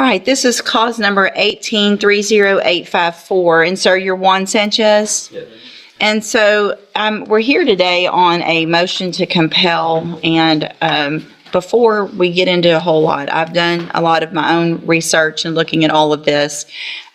right, this is cause number 1830854, and sir, you're Juan Sanchez? Yes. And so we're here today on a motion to compel, and before we get into a whole lot, I've done a lot of my own research and looking at all of this,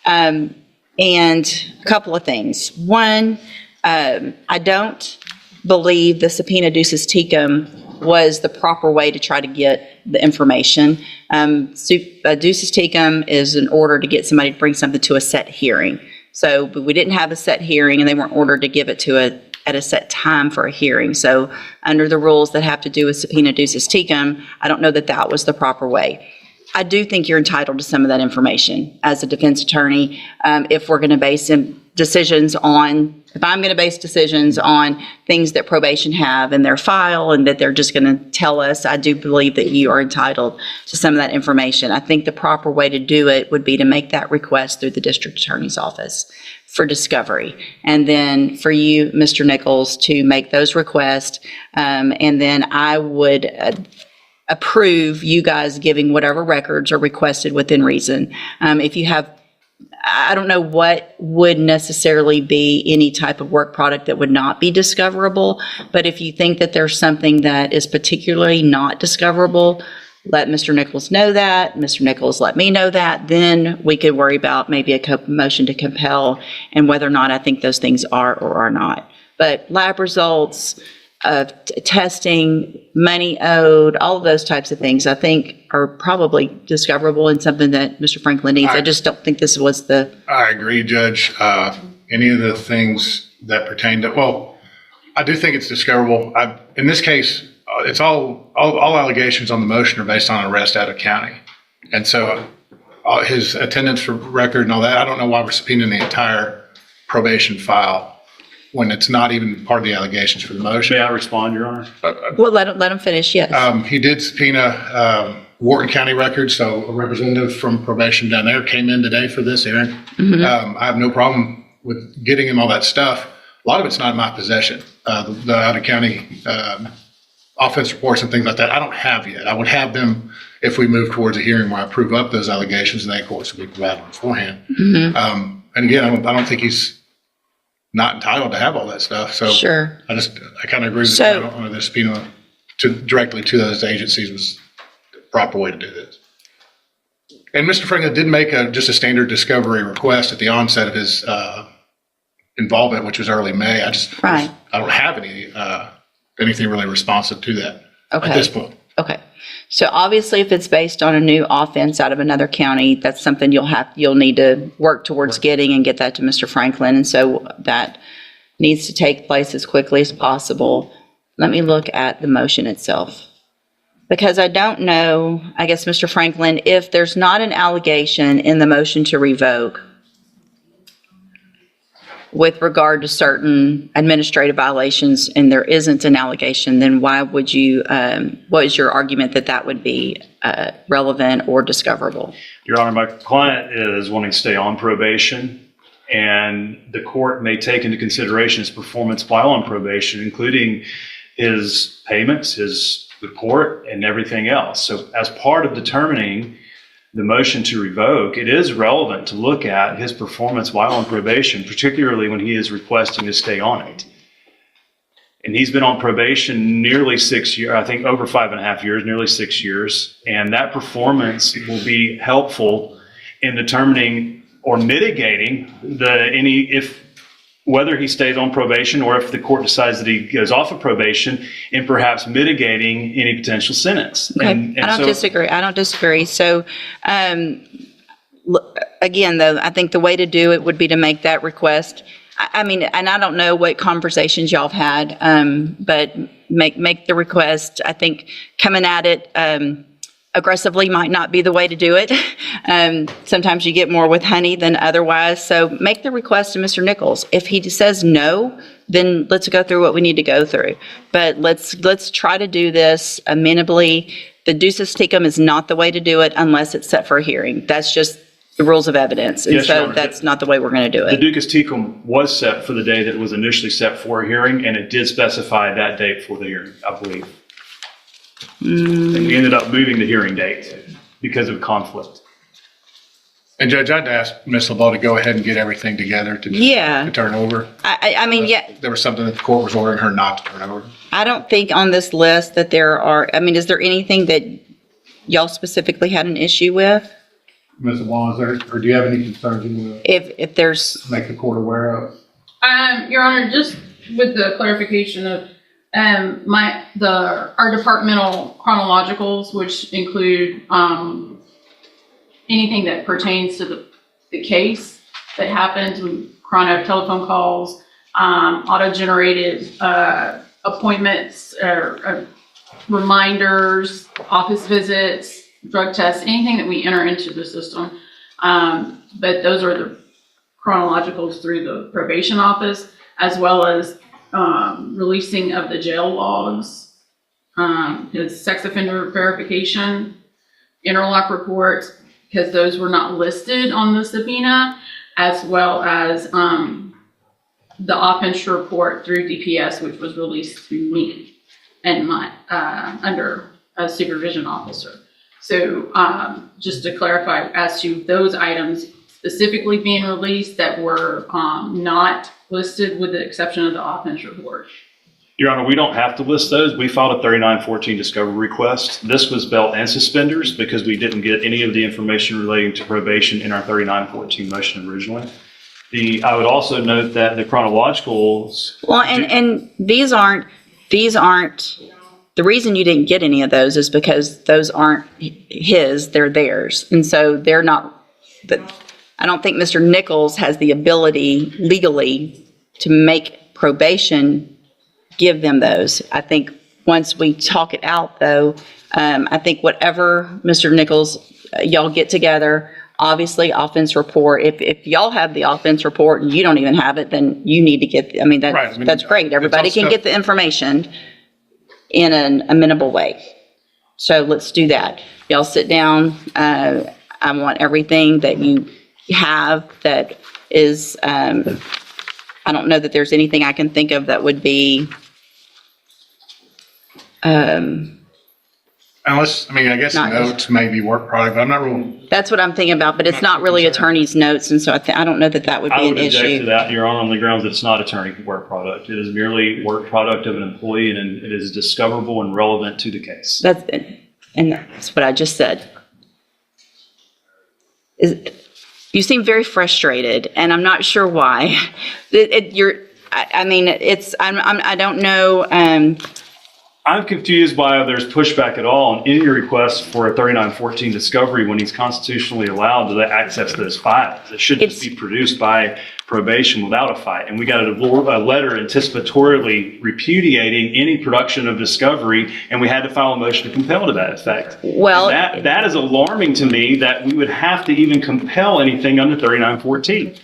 and a couple of things. One, I don't believe the subpoena ducis tecum was the proper way to try to get the information. Ducis tecum is an order to get somebody to bring something to a set hearing. So but we didn't have a set hearing, and they weren't ordered to give it to at a set time for a hearing. So under the rules that have to do with subpoena ducis tecum, I don't know that that was the proper way. I do think you're entitled to some of that information as a defense attorney. If we're going to base decisions on, if I'm going to base decisions on things that probation have in their file and that they're just going to tell us, I do believe that you are entitled to some of that information. I think the proper way to do it would be to make that request through the district attorney's office for discovery. And then for you, Mr. Nichols, to make those requests. And then I would approve you guys giving whatever records are requested within reason. If you have, I don't know what would necessarily be any type of work product that would not be discoverable, but if you think that there's something that is particularly not discoverable, let Mr. Nichols know that, Mr. Nichols let me know that, then we could worry about maybe a motion to compel and whether or not I think those things are or are not. But lab results, testing, money owed, all of those types of things, I think are probably discoverable and something that Mr. Franklin needs. I just don't think this was the... I agree, Judge. Any of the things that pertain to, well, I do think it's discoverable. In this case, it's all allegations on the motion are based on arrest out of county. And so his attendance record and all that, I don't know why we're subpoenaing the entire probation file when it's not even part of the allegations for the motion. May I respond, Your Honor? Well, let him finish, yes. He did subpoena Wharton County records, so a representative from probation down there came in today for this hearing. I have no problem with getting him all that stuff. A lot of it's not in my possession. The out-of-county offense reports and things like that, I don't have yet. I would have them if we move towards a hearing where I prove up those allegations, and they, of course, will be provided beforehand. And again, I don't think he's not entitled to have all that stuff. So sure. I kind of agree with I don't want to subpoena directly to those agencies was the proper way to do this. And Mr. Franklin did make just a standard discovery request at the onset of his involvement, which was early May. I don't have anything really responsive to that at this point. Okay. So obviously, if it's based on a new offense out of another county, that's something you'll need to work towards getting and get that to Mr. Franklin. And so that needs to take place as quickly as possible. Let me look at the motion itself. Because I don't know, I guess, Mr. Franklin, if there's not an allegation in the motion to revoke with regard to certain administrative violations and there isn't an allegation, then why would you, what is your argument that that would be relevant or discoverable? Your Honor, my client is wanting to stay on probation, and the court may take into consideration his performance while on probation, including his payments, his report, and everything else. So as part of determining the motion to revoke, it is relevant to look at his performance while on probation, particularly when he is requesting to stay on it. And he's been on probation nearly 6 years, I think over 5.5 years, nearly 6 years. And that performance will be helpful in determining or mitigating whether he stays on probation or if the court decides that he goes off of probation, and perhaps mitigating any potential sentence. Okay. And I don't disagree. So again, though, I think the way to do it would be to make that request. I mean, and I don't know what conversations y'all have had, but make the request. I think coming at it aggressively might not be the way to do it. Sometimes you get more with honey than otherwise. So make the request to Mr. Nichols. If he says no, then let's go through what we need to go through. But let's try to do this amenably. The ducis tecum is not the way to do it unless it's set for a hearing. That's just the rules of evidence. And yes, so that's not the way we're going to do it. The ducis tecum was set for the day that it was initially set for a hearing, and it did specify that date for the hearing, I believe. And we ended up moving the hearing date because of conflict. And Judge, I'd ask Ms. LeBeau to go ahead and get everything together to Yeah. turn over. I mean, yeah, There was something that the court was ordering her not to turn over. I don't think on this list that there are, I mean, is there anything that y'all specifically had an issue with? Ms. LeBeau, is there, or do you have any concerns you want If there's, to make the court aware of? Your Honor, just with the clarification of our departmental chronologicals, which include anything that pertains to the case that happened, chrono telephone calls, auto-generated appointments, reminders, office visits, drug tests, anything that we enter into the system. But those are the chronologicals through the probation office, as well as releasing of the jail logs, his sex offender verification, interlock reports, because those were not listed on the subpoena, as well as the offense report through DPS, which was released to me and my under a supervision officer. So just to clarify, as to those items specifically being released that were not listed with the exception of the offense report. Your Honor, we don't have to list those. We filed a 3914 discovery request. This was belt and suspenders because we didn't get any of the information relating to probation in our 3914 motion originally. I would also note that the chronologicals. well, and these aren't, the reason you didn't get any of those is because those aren't his, they're theirs. And so they're not, I don't think Mr. Nichols has the ability legally to make probation give them those. I think once we talk it out, though, I think whatever Mr. Nichols, y'all get together, obviously offense report. If y'all have the offense report and you don't even have it, then you need to get, I mean, that's great. Everybody can get the information in an amenable way. So let's do that. Y'all sit down. I want everything that you have that is, I don't know that there's anything I can think of that would be, Unless, I mean, I guess Not- notes may be work product, but I'm not real. that's what I'm thinking about, but it's not really attorney's notes, and so I don't know that that would I be would an object to issue. that, Your Honor, on the grounds that it's not attorney work product. It is merely work product of an employee, and it is discoverable and relevant to the case. And that's what I just said. You seem very frustrated, and I'm not sure why. I don't know. I'm confused why there's pushback at all on any request for a 3914 discovery when he's constitutionally allowed to access those files. It should just be produced by probation without a fight. And we got a letter anticipatorily repudiating any production of discovery, and we had to file a motion to compel to that effect. Well, And that is alarming to me that we would have to even compel anything under 3914.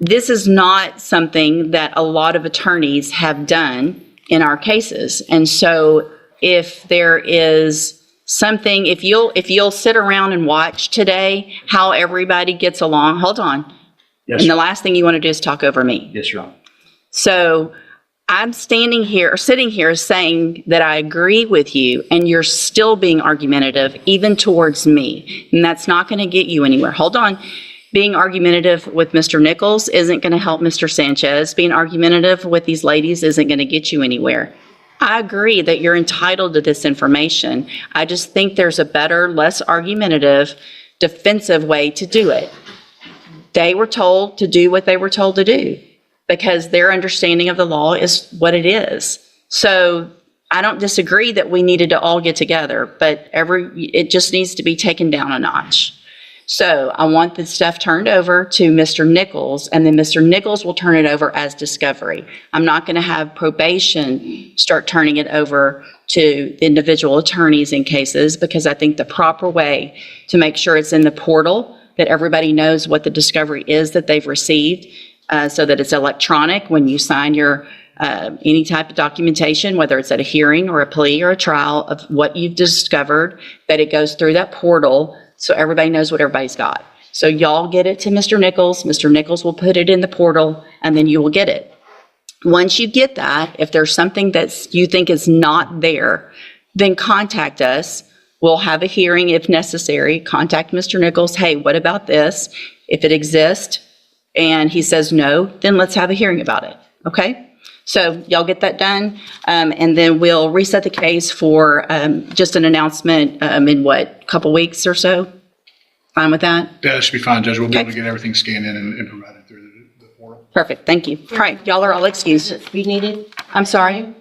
this is not something that a lot of attorneys have done in our cases. And so if there is something, if you'll sit around and watch today how everybody gets along, hold on. Yes, And the last thing you want to do is talk over me. yes, Your Honor. So I'm standing here, or sitting here saying that I agree with you, and you're still being argumentative, even towards me. And that's not going to get you anywhere. Hold on. Being argumentative with Mr. Nichols isn't going to help Mr. Sanchez. Being argumentative with these ladies isn't going to get you anywhere. I agree that you're entitled to this information. I just think there's a better, less argumentative, defensive way to do it. They were told to do what they were told to do because their understanding of the law is what it is. So I don't disagree that we needed to all get together, but it just needs to be taken down a notch. So I want the stuff turned over to Mr. Nichols, and then Mr. Nichols will turn it over as discovery. I'm not going to have probation start turning it over to the individual attorneys in cases, because I think the proper way to make sure it's in the portal, that everybody knows what the discovery is that they've received, so that it's electronic when you sign your any type of documentation, whether it's at a hearing or a plea or a trial of what you've discovered, that it goes through that portal so everybody knows what everybody's got. So y'all get it to Mr. Nichols. Mr. Nichols will put it in the portal, and then you will get it. Once you get that, if there's something that you think is not there, then contact us. We'll have a hearing if necessary. Contact Mr. Nichols. Hey, what about this? If it exists and he says no, then let's have a hearing about it. Okay? So y'all get that done. And then we'll reset the case for just an announcement in what, couple weeks or so? Fine with that? That should be fine, Judge. We'll be able Okay. to get everything scanned in and provided through the portal. Perfect. Thank you. All right. Y'all are all excused. Be needed? I'm sorry?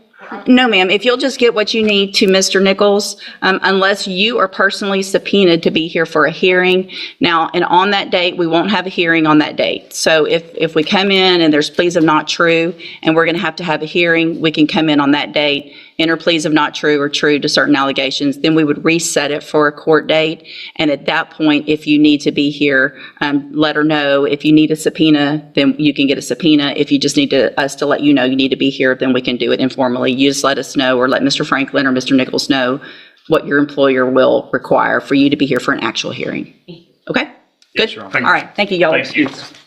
No, ma'am. If you'll just get what you need to Mr. Nichols, unless you are personally subpoenaed to be here for a hearing. Now, and on that date, we won't have a hearing on that date. So if we come in and there's pleas of not true, and we're going to have a hearing, we can come in on that date, enter pleas of not true or true to certain allegations. Then we would reset it for a court date. And at that point, if you need to be here, let her know. If you need a subpoena, then you can get a subpoena. If you just need us to let you know you need to be here, then we can do it informally. You just let us know, or let Mr. Franklin or Mr. Nichols know what your employer will require for you to be here for an actual hearing. Okay? Good? Yes, Your Honor. Thank you. All right. Thank you, y'all. Thank you. Excused.